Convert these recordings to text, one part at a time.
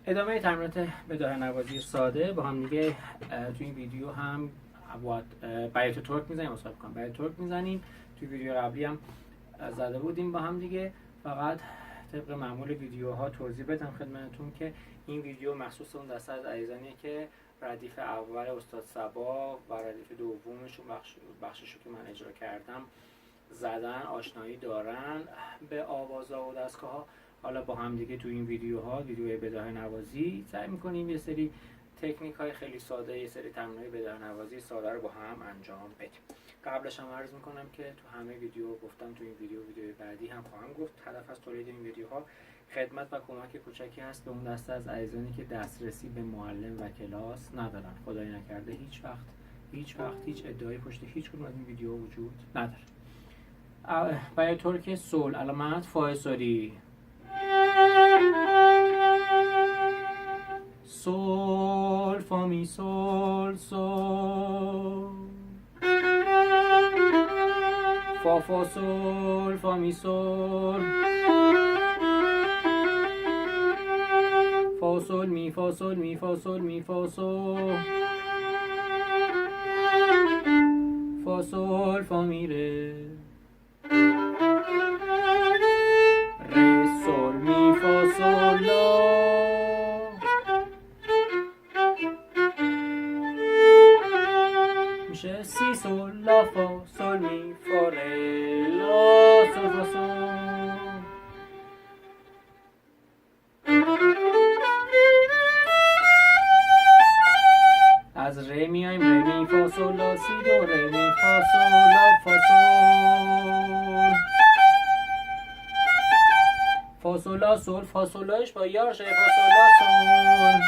ادامه تمرینات بداهه نوازی ساده با هم دیگه توی این ویدیو هم بیات تورک میزنیم، مصاحبه کنم بیات تورک میزنیم. توی ویدیو قبلی هم زده بودیم با هم دیگه. فقط طبق معمول ویدیوها توضیح بدم خدمتتون که این ویدیو مخصوص اون دسته از عزیزانیه که ردیف اول استاد صبا و ردیف دومشون بخششو که من اجرا کردم زدن، آشنایی دارن به آوازها و دستگاه‌ها. حالا با هم دیگه تو این ویدیوهای بداهه نوازی سعی می‌کنیم یه سری تکنیک‌های خیلی ساده، یه سری تمرین‌های بداهه نوازی ساده رو با هم انجام بدیم. قبلش هم عرض می‌کنم که تو همه ویدیو گفتم، تو این ویدیوی بعدی هم خواهم گفت، هدف از تولید این ویدیوها خدمت و کمک کوچکی هست به اون دسته از عزیزانی که دسترسی به معلم و کلاس ندارن. خدای نکرده هیچ وقت هیچ ادعایی پشت هیچ کدوم از این ویدیو وجود نداره. بیات تورک سول علامت فا سوری، سول فا می سول سول، فا فا سول فا می سول، فا سول می فا سول می فا سول می فا سول، فا سول فا می ره، ره سول می فا سول لا، میشه سی سول لا فا سول می فا ره لا سول فا سول. از ره میایم ره می فا سول لا سی دو، ره می فا سول لا فا سول، فا سول لا سول، فا سول لاش با یار شه، فا سول لا سول،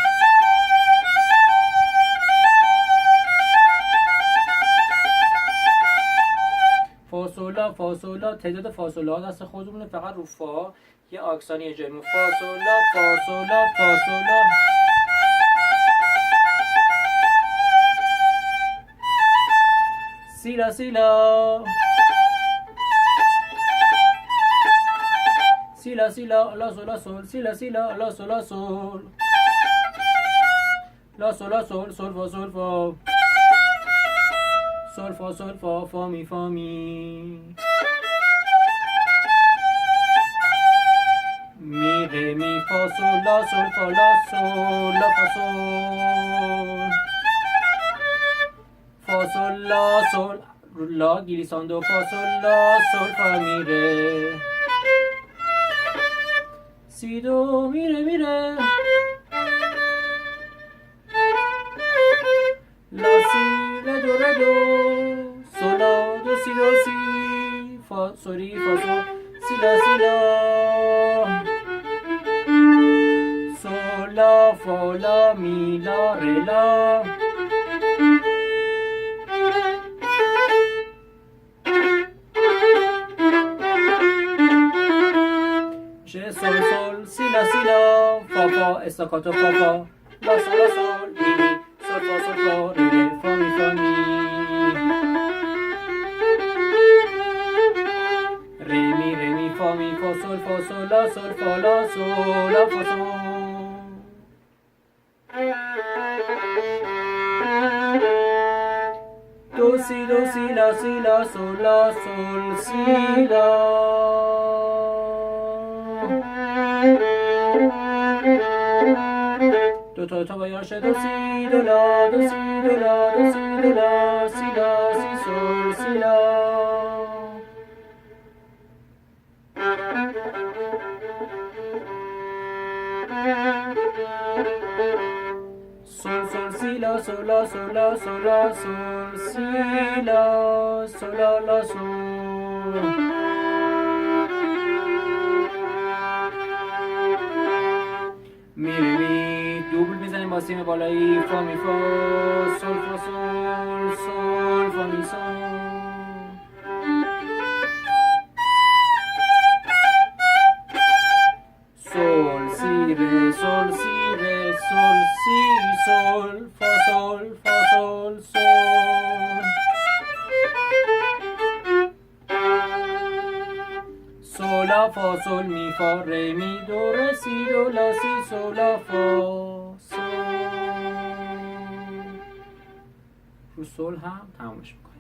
فا سول لا. تعداد فا سول لا دست خودمونه، فقط رو فا یه آکسانی اجرا می‌کنیم. فا سول لا فا سول لا فا سول لا، سی لا سی لا، سی لا سی لا، لا سول لا سول، سی لا سی لا، لا سول لا سول، لا سول لا سول، سول فا سول فا، سول فا سول فا، فا می فا می، می ره می فا سول لا سول فا لا سول لا فا سول، فا سول لا سول، لا گلیساندو، فا سول لا سول فا می ره، سی دو می ره می ره، لا سی ره دو سول لا دو سی فا سوری فا سول، سی لا سی لا، سول لا فا لا می لا ره لا، میشه سول سول، سی لا سی لا، فا فا استاکاتو، فا فا لا سول لا سول، می می سول فا سول فا ره ره فا می فا می، ره می فا می فا سول لا سول فا لا سول لا فا سول. دو سی لا سول لا سول سی لا، دو تا با یارشه، دو سی دو لا دو سی دو لا دو سی دو لا، سی لا سی سول سی لا، سول سول سی لا سول لا سول لا سول لا سول سی لا سول لا لا سول، می می دوبل میزنیم با سیم بالایی، فا می فا سول فا سول سول فا می سول، سول سی ره سول سی ره سول سی سول فا سول فا سول سول، سول لا لا فا سل می فا ره می دو ره سی دو لا سی سو لا فا سل. رو سل هم تمامش میکنم.